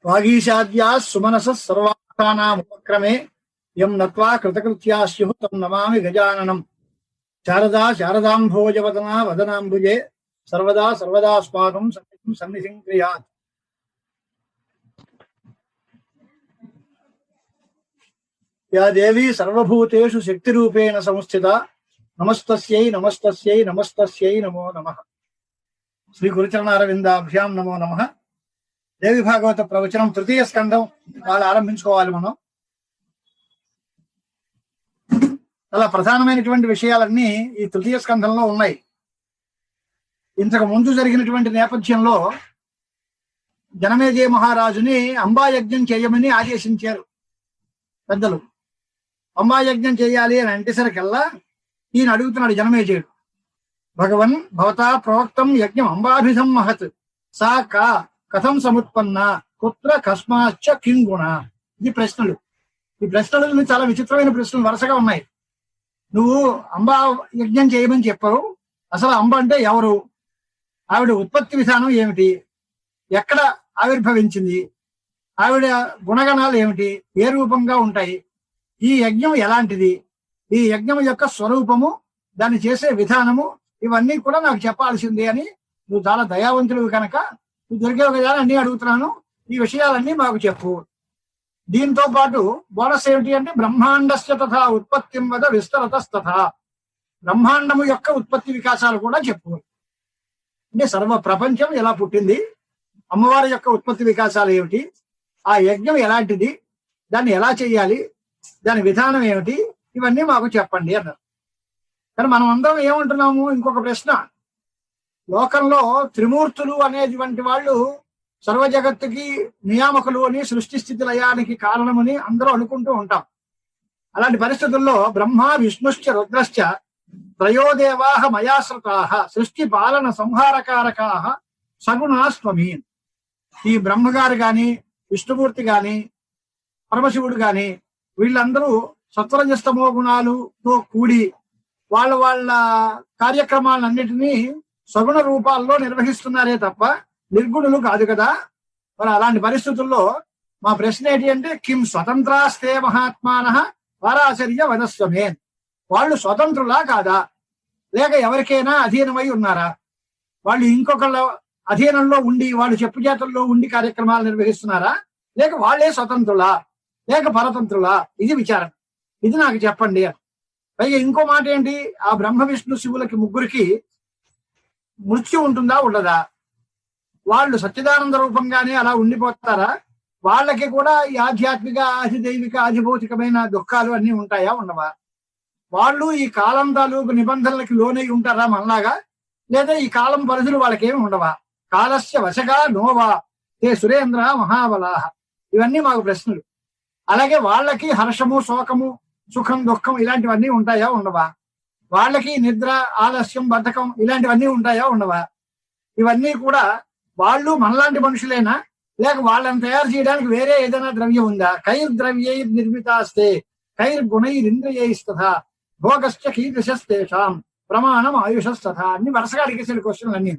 వాగీశాద్యా సుమనస సర్వార్థానాముపక్రమే యం నత్వా కృతకృత్యా స్యుః తం నమామి గజాననం. శారదా శారదాంభోజవదనా వదనాంబుజే సర్వదా సర్వదాస్మాకం సన్నిధిం క్రియాత్. యా దేవీ సర్వభూతేషు శక్తిరూపేణ సంస్థిత నమస్తస్యై నమస్తస్యై నమస్తస్యై నమో నమః. శ్రీ గురుచరణారవిందాభ్యాం నమో నమః. దేవి భాగవత ప్రవచనం తృతీయ స్కంధం వాళ్ళు ఆరంభించుకోవాలి. మనం చాలా ప్రధానమైనటువంటి విషయాలన్నీ ఈ తృతీయ స్కంధంలో ఉన్నాయి. ఇంతకు ముందు జరిగినటువంటి నేపథ్యంలో జనమేజయ మహారాజుని అంబాయజ్ఞం చేయమని ఆదేశించారు పెద్దలు. అంబాయజ్ఞం చేయాలి అని అంటేసరికల్లా ఈయన అడుగుతున్నాడు జనమేజయుడు, భగవన్ భవతా ప్రోక్తం యజ్ఞం అంబాభిధం మహత్ సా కా కథం సముత్పన్న కుత్ర కస్మాచ్చ కిం గుణ. ఇది ప్రశ్నలు. ఈ ప్రశ్నలు చాలా విచిత్రమైన ప్రశ్నలు వరుసగా ఉన్నాయి. నువ్వు అంబా యజ్ఞం చేయమని చెప్పావు, అసలు అంబ అంటే ఎవరు, ఆవిడ ఉత్పత్తి విధానం ఏమిటి, ఎక్కడ ఆవిర్భవించింది, ఆవిడ గుణగణాలు ఏమిటి, ఏ రూపంగా ఉంటాయి, ఈ యజ్ఞం ఎలాంటిది, ఈ యజ్ఞం యొక్క స్వరూపము, దాన్ని చేసే విధానము, ఇవన్నీ కూడా నాకు చెప్పాల్సిందే అని నువ్వు చాలా దయావంతుడు కనుక నువ్వు దొరికే కదా అన్ని అడుగుతున్నాను, ఈ విషయాలన్నీ మాకు చెప్పు. దీంతో పాటు బోనస్ ఏమిటి అంటే బ్రహ్మాండస్య తథా ఉత్పత్తిం వద విస్తరతస్తథా, బ్రహ్మాండము యొక్క ఉత్పత్తి వికాసాలు కూడా చెప్పు. అంటే సర్వ ప్రపంచం ఎలా పుట్టింది, అమ్మవారి యొక్క ఉత్పత్తి వికాసాలు ఏమిటి, ఆ యజ్ఞం ఎలాంటిది, దాన్ని ఎలా చేయాలి, దాని విధానం ఏమిటి, ఇవన్నీ మాకు చెప్పండి అన్నారు. కానీ మనం అందరం ఏమంటున్నాము, ఇంకొక ప్రశ్న, లోకంలో త్రిమూర్తులు అనేటువంటి వాళ్ళు సర్వ జగత్తుకి నియామకులు అని, సృష్టి స్థితి లయానికి కారణమని అందరూ అనుకుంటూ ఉంటాం. అలాంటి పరిస్థితుల్లో బ్రహ్మ విష్ణుశ్చ రుద్రశ్చ త్రయోదేవాహ మయాశ్రుతాః సృష్టి పాలన సంహారకారకాః సగుణాస్త్వమీన్. ఈ బ్రహ్మగారు గాని, విష్ణుమూర్తి గాని, పరమశివుడు గాని, వీళ్ళందరూ సత్వరజస్తమో గుణాలతో కూడి వాళ్ళ కార్యక్రమాలన్నిటినీ సగుణ రూపాల్లో నిర్వహిస్తున్నారే తప్ప నిర్గుణులు కాదు కదా. మరి అలాంటి పరిస్థితుల్లో మా ప్రశ్న ఏంటి అంటే, కిం స్వతంత్రాస్తే మహాత్మానః వారాచర్య వదస్వమే. వాళ్ళు స్వతంత్రులా కాదా, లేక ఎవరికైనా అధీనమై ఉన్నారా, వాళ్ళు ఇంకొకళ్ళ అధీనంలో ఉండి వాళ్ళు చెప్పు చేతుల్లో ఉండి కార్యక్రమాలు నిర్వహిస్తున్నారా, లేక వాళ్ళే స్వతంత్రులా, లేక పరతంత్రులా, ఇది విచారణ. ఇది నాకు చెప్పండి. పైగా ఇంకో మాట ఏంటి, ఆ బ్రహ్మ విష్ణు శివులకి ముగ్గురికి మృత్యు ఉంటుందా ఉండదా, వాళ్ళు సచ్చిదానంద రూపంగానే అలా ఉండిపోతారా, వాళ్ళకి కూడా ఈ ఆధ్యాత్మిక ఆధిదైవిక ఆధిభౌతికమైన దుఃఖాలు అన్ని ఉంటాయా ఉండవా, వాళ్ళు ఈ కాలం తాలూకు నిబంధనలకి లోనై ఉంటారా మనలాగా, లేదా ఈ కాలం పరిధులు వాళ్ళకేమి ఉండవా, కాలస్య వశగా నోవా తే సురేంద్ర మహాబలాహ. ఇవన్నీ మాకు ప్రశ్నలు. అలాగే వాళ్ళకి హర్షము శోకము సుఖం దుఃఖం ఇలాంటివన్నీ ఉంటాయా ఉండవా, వాళ్ళకి నిద్ర ఆలస్యం బద్ధకం ఇలాంటివన్నీ ఉంటాయా ఉండవా, ఇవన్నీ కూడా వాళ్ళు మనలాంటి మనుషులేనా, లేక వాళ్ళని తయారు చేయడానికి వేరే ఏదైనా ద్రవ్యం ఉందా, కైర్ద్రవ్యై నిర్మితాస్తే కైర్గుణైరింద్రియైస్తథా భోగశ్చ కీదృశస్తేషాం ప్రమాణం ఆయుషస్తథా. అన్ని వరుసగా అడిగేసిన క్వశ్చన్లు అన్ని.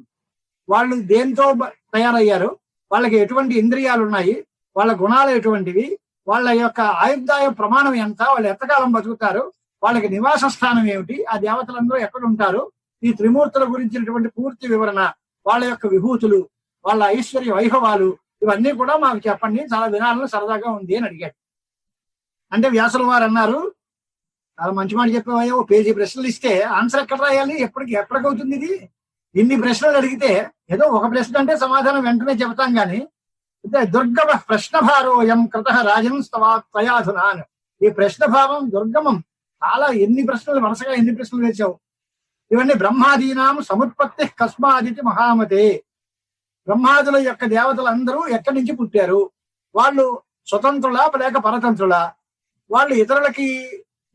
వాళ్ళు దేంతో తయారయ్యారు, వాళ్ళకి ఎటువంటి ఇంద్రియాలు ఉన్నాయి, వాళ్ళ గుణాలు ఎటువంటివి, వాళ్ళ యొక్క ఆయుర్దాయ ప్రమాణం ఎంత, వాళ్ళు ఎంతకాలం బతుకుతారు, వాళ్ళకి నివాస స్థానం ఏమిటి, ఆ దేవతలందరూ ఎక్కడ ఉంటారు, ఈ త్రిమూర్తుల గురించినటువంటి పూర్తి వివరణ, వాళ్ళ యొక్క విభూతులు, వాళ్ళ ఐశ్వర్య వైభవాలు, ఇవన్నీ కూడా మాకు చెప్పండి, చాలా వినాలని సరదాగా ఉంది అని అడిగాడు. అంటే వ్యాసుల వారు అన్నారు, చాలా మంచి మాట చెప్పావయ్యా, ఓ పేజీ ప్రశ్నలు ఇస్తే ఆన్సర్ ఎక్కడ రాయాలి, ఎప్పటికవుతుంది ఇది, ఇన్ని ప్రశ్నలు అడిగితే ఏదో ఒక ప్రశ్న అంటే సమాధానం వెంటనే చెబుతాం గాని, దుర్గమ ప్రశ్నభారోయం కృత రాజన్ త్వయాధునా. ఈ ప్రశ్నభావం దుర్గమం, చాలా ఎన్ని ప్రశ్నలు వరుసగా ఎన్ని ప్రశ్నలు వేశావు. ఇవన్నీ బ్రహ్మాదీనాం సముత్పత్తి కస్మాదితి మహామతే. బ్రహ్మాదుల యొక్క దేవతలందరూ ఎక్కడి నుంచి పుట్టారు, వాళ్ళు స్వతంత్రులా లేక పరతంత్రులా, వాళ్ళు ఇతరులకి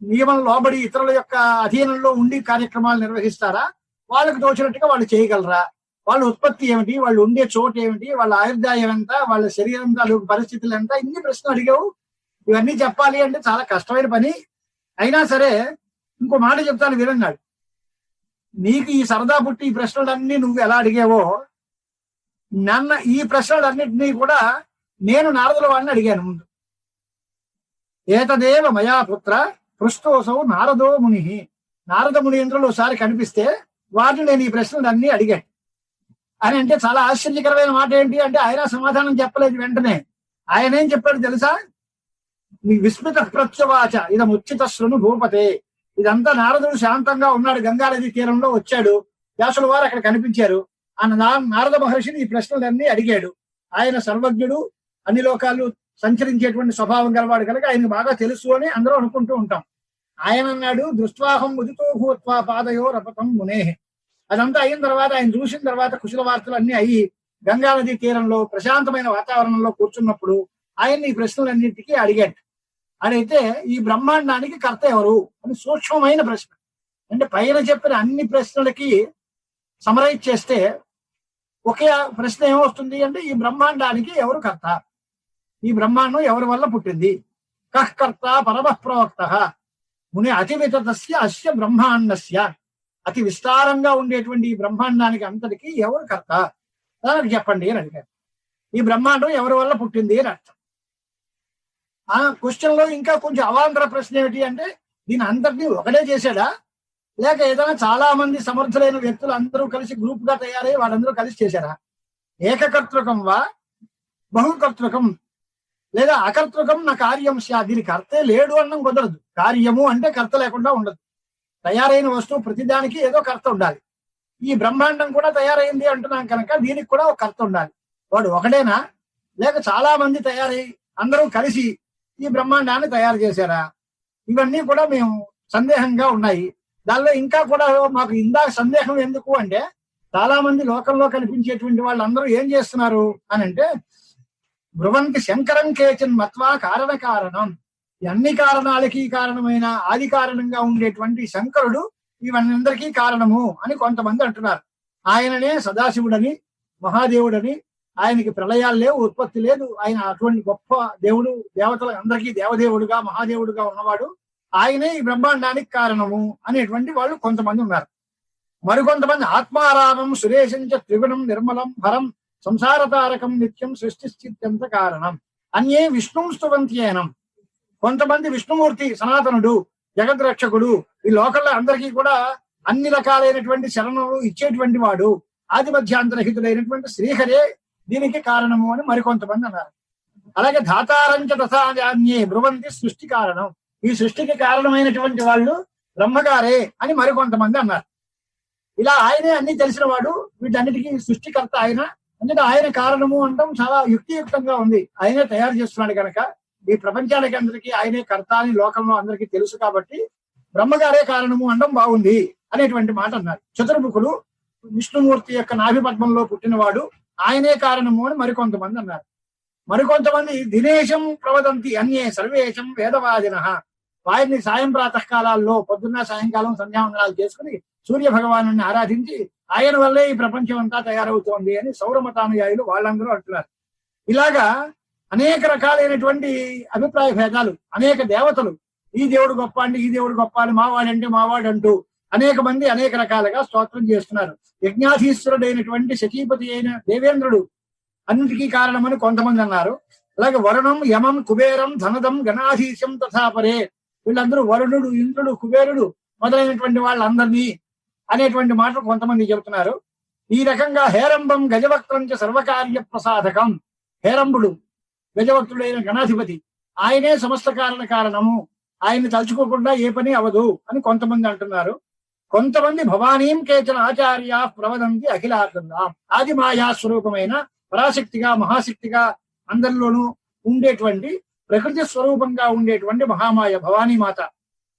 నియమం లోబడి ఇతరుల యొక్క అధీనంలో ఉండి కార్యక్రమాలు నిర్వహిస్తారా, వాళ్ళకి తోచినట్టుగా వాళ్ళు చేయగలరా, వాళ్ళ ఉత్పత్తి ఏమిటి, వాళ్ళు ఉండే చోటు ఏమిటి, వాళ్ళ ఆయుర్దాయం ఎంత, వాళ్ళ శరీరం తాలూకు పరిస్థితులు ఎంత, ఇన్ని ప్రశ్నలు అడిగావు. ఇవన్నీ చెప్పాలి అంటే చాలా కష్టమైన పని. అయినా సరే ఇంకో మాట చెప్తాను వినండి. నీకు ఈ సరదా పుట్టి ఈ ప్రశ్నలన్నీ నువ్వు ఎలా అడిగావో, నన్న ఈ ప్రశ్నలన్నింటినీ కూడా నేను నారదుల వాడిని అడిగాను ముందు. ఏతదేవ మయా పుత్ర పృష్టోసౌ నారదో ముని. నారద మునీంద్రులు ఒకసారి కనిపిస్తే వాటిని నేను ఈ ప్రశ్నలు అన్ని అడిగాను అని. అంటే చాలా ఆశ్చర్యకరమైన మాట ఏంటి అంటే ఆయన సమాధానం చెప్పలేదు వెంటనే. ఆయన ఏం చెప్పాడు తెలుసా? మీ విస్మిత ప్రత్యవాచ ఇదముచ్చిత శృణు భూపతే. ఇదంతా నారదుడు శాంతంగా ఉన్నాడు, గంగానది తీరంలో వచ్చాడు, వ్యాసుల వారు అక్కడ కనిపించారు. ఆ నారద మహర్షిని ఈ ప్రశ్నలన్నీ అడిగాడు. ఆయన సర్వజ్ఞుడు, అన్ని లోకాలు సంచరించేటువంటి స్వభావం గలవాడు కనుక ఆయనకు బాగా తెలుసు అని అందరూ అనుకుంటూ ఉంటాం. ఆయన అన్నాడు, దృష్ట్వాహం ఉదితో భూత్వా పాదయో రపతం మునే. అదంతా అయిన తర్వాత, ఆయన చూసిన తర్వాత కుశల వార్తలు అన్ని అయ్యి గంగానది తీరంలో ప్రశాంతమైన వాతావరణంలో కూర్చున్నప్పుడు ఆయన్ని ఈ ప్రశ్నలన్నింటికీ అడిగాడు. అడిగితే ఈ బ్రహ్మాండానికి కర్త ఎవరు అని సూక్ష్మమైన ప్రశ్న. అంటే పైన చెప్పిన అన్ని ప్రశ్నలకి సమరైజ్ చేస్తే ఒకే ప్రశ్న ఏమొస్తుంది అంటే ఈ బ్రహ్మాండానికి ఎవరు కర్త, ఈ బ్రహ్మాండం ఎవరి వల్ల పుట్టింది, కః కర్త పరమః ప్రవక్త ముని అతి వితతస్య అస్య బ్రహ్మాండస్య. అతి విస్తారంగా ఉండేటువంటి ఈ బ్రహ్మాండానికి అంతటికి ఎవరు కర్త దానికి చెప్పండి అని అడిగారు. ఈ బ్రహ్మాండం ఎవరి వల్ల పుట్టింది అని అర్థం. ఆ క్వశ్చన్ లో ఇంకా కొంచెం అవాంతర ప్రశ్న ఏమిటి అంటే దీని అంతటినీ ఒకటే చేశాడా, లేక ఏదైనా చాలా మంది సమర్థులైన వ్యక్తులు అందరూ కలిసి గ్రూప్ గా తయారై వాళ్ళందరూ కలిసి చేశారా? ఏకకర్తృకం వా బహుకర్తృకం లేదా అకర్తృకం నా కార్యం స్యా. దీని కర్తే లేడు అన్నం కుదరదు. కార్యము అంటే కర్త లేకుండా ఉండదు. తయారైన వస్తువు ప్రతిదానికి ఏదో కర్త ఉండాలి. ఈ బ్రహ్మాండం కూడా తయారైంది అంటున్నాం కనుక దీనికి కూడా ఒక కర్త ఉండాలి. వాడు ఒకడేనా లేక చాలా మంది తయారై అందరూ కలిసి ఈ బ్రహ్మాండాన్ని తయారు చేశారా? ఇవన్నీ కూడా మేము సందేహంగా ఉన్నాయి. దానిలో ఇంకా కూడా మాకు ఇందాక సందేహం ఎందుకు అంటే చాలా మంది లోకంలో కనిపించేటువంటి వాళ్ళందరూ ఏం చేస్తున్నారు అని అంటే బ్రువంతి శంకరం కేచన్ మత్వా కారణ కారణం. ఈ అన్ని కారణాలకి కారణమైన ఆది కారణంగా ఉండేటువంటి శంకరుడు ఇవన్నందరికీ కారణము అని కొంతమంది అంటున్నారు. ఆయననే సదాశివుడని, మహాదేవుడని, ఆయనకి ప్రళయాలు లేవు, ఉత్పత్తి లేదు, ఆయన అటువంటి గొప్ప దేవుడు, దేవతల అందరికీ దేవదేవుడుగా మహాదేవుడుగా ఉన్నవాడు, ఆయనే ఈ బ్రహ్మాండానికి కారణము అనేటువంటి వాళ్ళు కొంతమంది ఉన్నారు. మరికొంతమంది ఆత్మారామం సురేశంచ త్రిగుణం నిర్మలం హరం సంసారతారకం నిత్యం సృష్టిస్థిత్యంత కారణం అన్యే విష్ణుం స్తువంత్యేనం. కొంతమంది విష్ణుమూర్తి సనాతనుడు, జగద్రక్షకుడు, ఈ లోకంలో అందరికీ కూడా అన్ని రకాలైనటువంటి శరణులు ఇచ్చేటువంటి వాడు, ఆదిమధ్యాంతరహితుడైనటువంటి శ్రీహరే దీనికి కారణము అని మరికొంతమంది అన్నారు. అలాగే ధాతారంచ తథాన్యే బ్రువంతి సృష్టి కారణం. ఈ సృష్టికి కారణమైనటువంటి వాళ్ళు బ్రహ్మగారే అని మరికొంతమంది అన్నారు. ఇలా ఆయనే అన్ని తెలిసిన వాడు, వీటన్నిటికీ సృష్టికర్త ఆయన, అందుకే ఆయన కారణము అనడం చాలా యుక్తియుక్తంగా ఉంది. ఆయనే తయారు చేస్తున్నాడు కనుక ఈ ప్రపంచానికి అందరికీ ఆయనే కర్త అని లోకంలో అందరికీ తెలుసు కాబట్టి బ్రహ్మగారే కారణము అనడం బాగుంది అనేటువంటి మాట అన్నారు. చతుర్ముఖుడు విష్ణుమూర్తి యొక్క నాభి పద్మంలో పుట్టినవాడు, ఆయనే కారణము అని మరికొంతమంది అన్నారు. మరికొంతమంది దినేశం ప్రవదంతి అన్యే సర్వేశం వేదవాదిన. వారిని సాయం ప్రాతకాలాల్లో పొద్దున్న సాయంకాలం సంధ్యావందనాలు చేసుకుని సూర్య భగవాను ఆరాధించి ఆయన వల్లే ఈ ప్రపంచం అంతా తయారవుతోంది అని సౌరమతానుయాయులు వాళ్ళందరూ అంటున్నారు. ఇలాగా అనేక రకాలైనటువంటి అభిప్రాయ భేదాలు, అనేక దేవతలు, ఈ దేవుడు గొప్ప అంటే ఈ దేవుడు గొప్ప అని, మావాడంటే మావాడు అంటూ అనేక మంది అనేక రకాలుగా స్తోత్రం చేస్తున్నారు. యజ్ఞాధీశ్వరుడైనటువంటి శచీపతి అయిన దేవేంద్రుడు అన్నిటికీ కారణమని కొంతమంది అన్నారు. అలాగే వరుణం యమం కుబేరం ధనదం గణాధీశం తథాపరే, వీళ్ళందరూ వరుణుడు, ఇంద్రుడు, కుబేరుడు మొదలైనటువంటి వాళ్ళందరినీ అనేటువంటి మాటలు కొంతమంది చెబుతున్నారు. ఈ రకంగా హేరంబం గజవక్త్రంచ సర్వకార్య ప్రసాదకం. హేరంబుడు గజవక్తుడైన గణాధిపతి, ఆయనే సమస్త కారణము, ఆయన్ని తలుచుకోకుండా ఏ పని అవదు అని కొంతమంది అంటున్నారు. కొంతమంది భవానీం కేచన ఆచార్య ప్రవదంతి అఖిలార్థంగా. ఆది మాయా స్వరూపమైన పరాశక్తిగా, మహాశక్తిగా అందరిలోనూ ఉండేటువంటి ప్రకృతి స్వరూపంగా ఉండేటువంటి మహామాయ భవానీ మాత,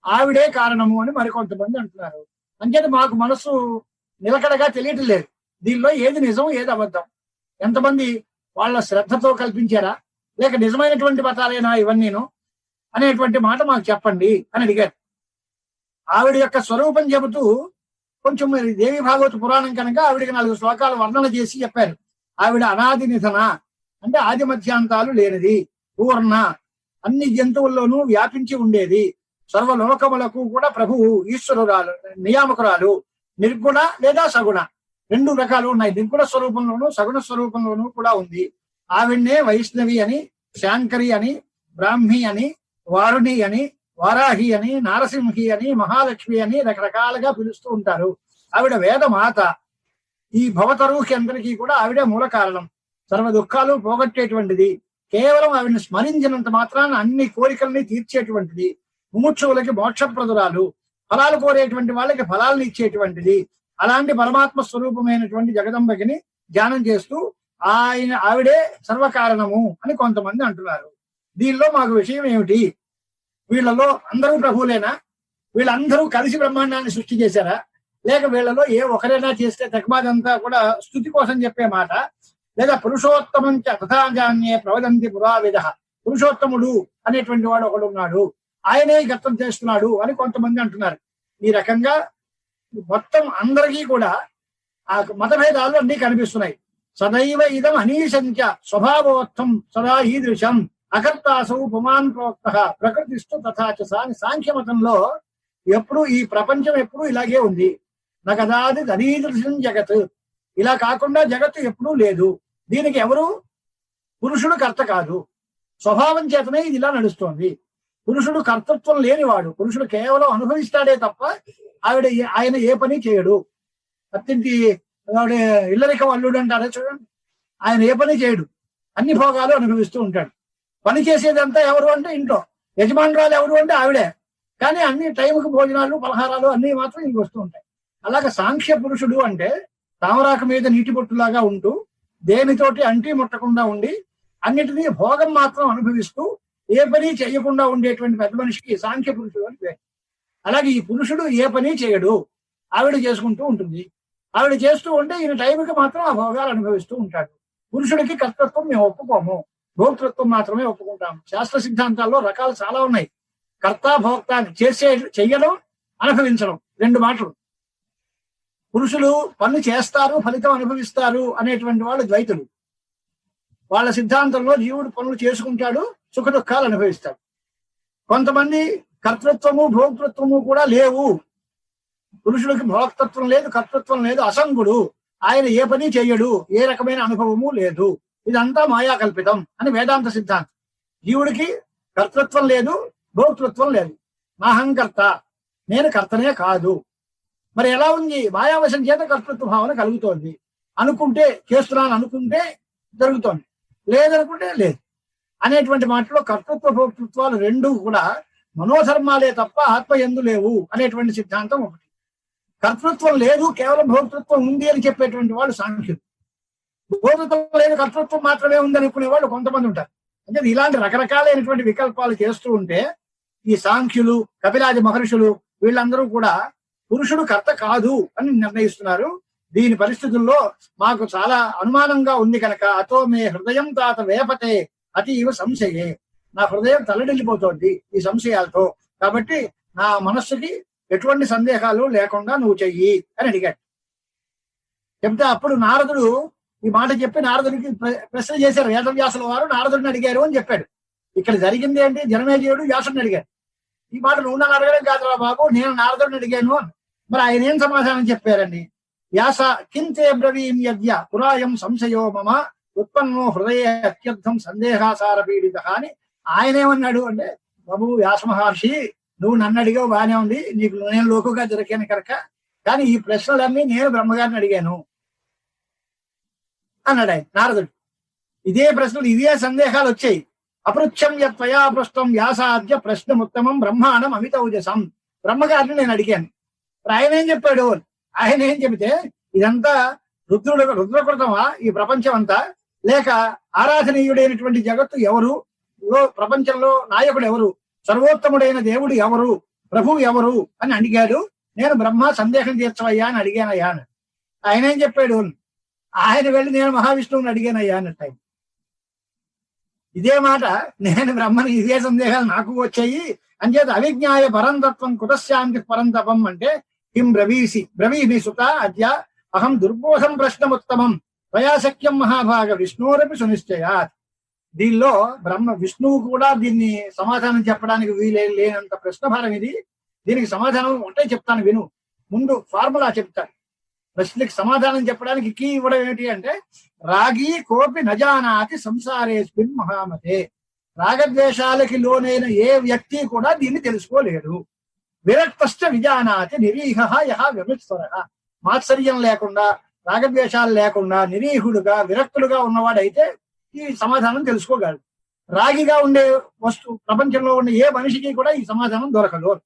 ఆవిడే కారణము అని మరికొంతమంది అంటున్నారు. అంచేత మాకు మనసు నిలకడగా తెలియటం లేదు, దీనిలో ఏది నిజం ఏది అబద్ధం, ఎంతమంది వాళ్ళ శ్రద్ధతో కల్పించారా లేక నిజమైనటువంటి మతాలేనా ఇవన్నీను అనేటువంటి మాట మాకు చెప్పండి అని అడిగారు. ఆవిడ యొక్క స్వరూపం చెబుతూ కొంచెం దేవి భాగవత పురాణం కనుక ఆవిడికి 4 శ్లోకాలు వర్ణన చేసి చెప్పారు. ఆవిడ అనాది నిధన అంటే ఆది మధ్యాంతాలు లేనిది, పూర్ణ, అన్ని జంతువుల్లోనూ వ్యాపించి ఉండేది, సర్వలోకములకు కూడా ప్రభువు, ఈశ్వరురాలు, నియామకురాలు, నిర్గుణ లేదా సగుణ 2 రకాలు ఉన్నాయి. నిర్గుణ స్వరూపంలోనూ సగుణ స్వరూపంలోనూ కూడా ఉంది. ఆవిడ్నే వైష్ణవి అని, శాంకరి అని, బ్రాహ్మి అని, వారుణి అని, వారాహి అని, నారసింహి అని, మహాలక్ష్మి అని రకరకాలుగా పిలుస్తూ ఉంటారు. ఆవిడ వేదమాత. ఈ భవతరువుకి అందరికీ కూడా ఆవిడే మూల కారణం. సర్వ దుఃఖాలు పోగొట్టేటువంటిది. కేవలం ఆవిడని స్మరించినంత మాత్రాన అన్ని కోరికల్ని తీర్చేటువంటిది. ముముక్షువులకి మోక్షప్రదురాలు, ఫలాలు కోరేటువంటి వాళ్ళకి ఫలాలను ఇచ్చేటువంటిది. అలాంటి పరమాత్మ స్వరూపమైనటువంటి జగదంబకిని ధ్యానం చేస్తూ ఆవిడే సర్వకారణము అని కొంతమంది అంటున్నారు. దీనిలో మాకు విషయం ఏమిటి? వీళ్ళలో అందరూ ప్రభువులేనా? వీళ్ళందరూ కలిసి బ్రహ్మాండాన్ని సృష్టి చేశారా? లేక వీళ్ళలో ఏ ఒకరైనా చేస్తే తగ్మాదంతా కూడా స్థుతి కోసం చెప్పే మాట? లేదా పురుషోత్తమం తథాజాన్యే ప్రవదంతి పురావిధ, పురుషోత్తముడు అనేటువంటి వాడు ఒకడు ఉన్నాడు, ఆయనే గతం చేస్తున్నాడు అని కొంతమంది అంటున్నారు. ఈ రకంగా మొత్తం అందరికీ కూడా ఆ మతభేదాలు అన్ని కనిపిస్తున్నాయి. సదైవ ఇదం అనీశంచ స్వభావోత్తం సదా ఈదృశం అకర్తాసౌ పుమాన్ ప్రోక్త ప్రకృతిస్తు తథాచస అని సాంఖ్యమతంలో ఎప్పుడు ఈ ప్రపంచం ఎప్పుడు ఇలాగే ఉంది. నగదాది అనీదృశం జగత్, ఇలా కాకుండా జగత్తు ఎప్పుడూ లేదు. దీనికి ఎవరు? పురుషుడు కర్త కాదు, స్వభావం చేతనే ఇది ఇలా నడుస్తోంది. పురుషుడు కర్తృత్వం లేనివాడు. పురుషుడు కేవలం అనుభవిస్తాడే తప్ప ఆయన ఏ పని చేయడు. అత్తింటి ఇల్లరిక అల్లుడు అంటారే చూడండి, ఆయన ఏ పని చేయడు, అన్ని భోగాలు అనుభవిస్తూ ఉంటాడు. పని చేసేదంతా ఎవరు అంటే ఇంట్లో యజమానురాలు ఎవరు అంటే ఆవిడే. కానీ అన్ని టైంకి భోజనాలు పలహారాలు అన్ని మాత్రం ఇంక వస్తూ ఉంటాయి. అలాగే సాంఖ్య పురుషుడు అంటే తామరాకు మీద నీటి బొట్టులాగా ఉంటూ దేనితోటి అంటి ముట్టకుండా ఉండి అన్నిటినీ భోగం మాత్రం అనుభవిస్తూ ఏ పని చేయకుండా ఉండేటువంటి పెద్ద మనిషికి సాంఖ్య పురుషుడు అని పేరు. అలాగే ఈ పురుషుడు ఏ పని చేయడు, ఆవిడ చేసుకుంటూ ఉంటుంది. ఆవిడ చేస్తూ ఉంటే ఈయన టైంకి మాత్రం ఆ భోగాలు అనుభవిస్తూ ఉంటాడు. పురుషుడికి కర్తృత్వం మేము ఒప్పుకోము, భోక్తృత్వం మాత్రమే ఒప్పుకుంటాము. శాస్త్ర సిద్ధాంతాల్లో రకాలు చాలా ఉన్నాయి. కర్త భోక్త అని చెయ్యడం, అనుభవించడం రెండు మాటలు. పురుషులు పనులు చేస్తారు, ఫలితం అనుభవిస్తారు అనేటువంటి వాళ్ళు ద్వైతులు. వాళ్ళ సిద్ధాంతంలో జీవుడు పనులు చేసుకుంటాడు, సుఖ దుఃఖాలు అనుభవిస్తాడు. కొంతమంది కర్తృత్వము భోక్తృత్వము కూడా లేవు, పురుషుడికి భోక్తృత్వం లేదు, కర్తృత్వం లేదు, అసంగుడు, ఆయన ఏ పని చెయ్యడు, ఏ రకమైన అనుభవము లేదు, ఇదంతా మాయాకల్పితం అని వేదాంత సిద్ధాంతం. జీవుడికి కర్తృత్వం లేదు, భోక్తృత్వం లేదు, నాహంకర్త, నేను కర్తనే కాదు. మరి ఎలా ఉంది? మాయావశం చేత కర్తృత్వ భావన కలుగుతోంది. అనుకుంటే చేస్తున్నాను, అనుకుంటే జరుగుతోంది, లేదనుకుంటే లేదు అనేటువంటి మాటలో కర్తృత్వ భోక్తృత్వాలు రెండూ కూడా మనోధర్మాలే తప్ప ఆత్మ యందు లేవు అనేటువంటి సిద్ధాంతం ఒకటి. కర్తృత్వం లేదు, కేవలం భోక్తృత్వం ఉంది అని చెప్పేటువంటి వాళ్ళు సాంఖ్యులు. భోక్తృత్వం లేదు, కర్తృత్వం మాత్రమే ఉంది అనుకునే వాళ్ళు కొంతమంది ఉంటారు. అంటే ఇలాంటి రకరకాలైనటువంటి వికల్పాలు చేస్తూ ఉంటే ఈ సాంఖ్యులు, కపిలాది మహర్షులు వీళ్ళందరూ కూడా పురుషుడు కర్త కాదు అని నిర్ణయిస్తున్నారు. దీని పరిస్థితుల్లో మాకు చాలా అనుమానంగా ఉంది కనుక అతో మే హృదయం తాత వేపతే అతీవ సంశయే, నా హృదయం తల్లడిల్లిపోతోంది ఈ సంశయాలతో, కాబట్టి నా మనస్సుకి ఎటువంటి సందేహాలు లేకుండా నువ్వు చెయ్యి అని అడిగాడు. చెప్తే అప్పుడు నారదుడు ఈ మాట చెప్పి నారదుడికి ప్రశ్న చేశారు. వేదవ్యాసుల వారు నారదుడిని అడిగారు అని చెప్పాడు. ఇక్కడ జరిగింది ఏంటి? జనమేజయుడు వ్యాసుడిని అడిగాడు. ఈ మాట నువ్వు నన్ను అడగడం కాదురా బాబు, నేను నారదుడిని అడిగాను అని. మరి ఆయన ఏం సమాధానం చెప్పారండి? వ్యాస కింతే బ్రవీం యద్య పురాయం సంశయో మమ ఉత్పన్నో హృదయ అత్యర్థం సందేహాసార పీడిత అని ఆయన ఏమన్నాడు అంటే, బాబు వ్యాస మహర్షి, నువ్వు నన్ను అడిగావు బాగానే ఉంది, నీకు నేను లోకుగా దొరికాను కనుక, కానీ ఈ ప్రశ్నలన్నీ నేను బ్రహ్మగారిని అడిగాను అన్నాడు ఆయన నారదుడు. ఇదే ప్రశ్నలు, ఇదే సందేహాలు వచ్చాయి. అపృచ్ఛం యత్వయా పృష్టం వ్యాసాద్య ప్రశ్నముత్తమం బ్రహ్మాండం అమితౌజసం, బ్రహ్మగారిని నేను అడిగాను. ఆయన ఏం చెప్పాడు? ఆయన ఏం చెబితే ఇదంతా రుద్రకృతమా ఈ ప్రపంచం అంతా, లేక ఆరాధనీయుడైనటువంటి జగత్తు ఎవరు, ప్రపంచంలో నాయకుడు ఎవరు, సర్వోత్తముడైన దేవుడు ఎవరు, ప్రభువు ఎవరు అని అడిగాడు. నేను బ్రహ్మ సందేహం తీర్చవయ్యా అని అడిగానయ్యా అని. ఆయన ఏం చెప్పాడు? ఆయన వెళ్ళి నేను మహావిష్ణువుని అడిగానయ్యా అన్నట్టు ఆయన. ఇదే మాట, నేను బ్రహ్మని ఇదే సందేహాలు నాకు వచ్చాయి అంచేత అవిజ్ఞాయ పరంతత్వం కుతశాంతి పరంతపం అంటే కిం బ్రవీమి సుత అద్య అహం దుర్బోధం ప్రశ్నముత్తమం త్వయాశక్యం మహాభాగ విష్ణురపి సునిశ్చయాత్. దీనిలో విష్ణువు కూడా దీన్ని సమాధానం చెప్పడానికి లేనంత ప్రశ్నభారం ఇది. దీనికి సమాధానం ఒకటే చెప్తాను విను. ముందు ఫార్ములా చెప్తాను. ప్రశ్నకి సమాధానం చెప్పడానికి కీ ఇవ్వడం ఏమిటి అంటే, రాగి కోపి నజానాతి సంసారేస్మిన్ మహామతే. రాగద్వేషాలకి లోనైన ఏ వ్యక్తి కూడా దీన్ని తెలుసుకోలేడు. విరక్తశ్చ విజానాతి నిరీహ యహ విమత్సర. మాత్సర్యం లేకుండా, రాగద్వేషాలు లేకుండా, నిరీహుడుగా, విరక్తులుగా ఉన్నవాడైతే ఈ సమాధానం తెలుసుకోగలడు. రాగిగా ఉండే ప్రపంచంలో ఉండే ఏ మనిషికి కూడా ఈ సమాధానం దొరకదు.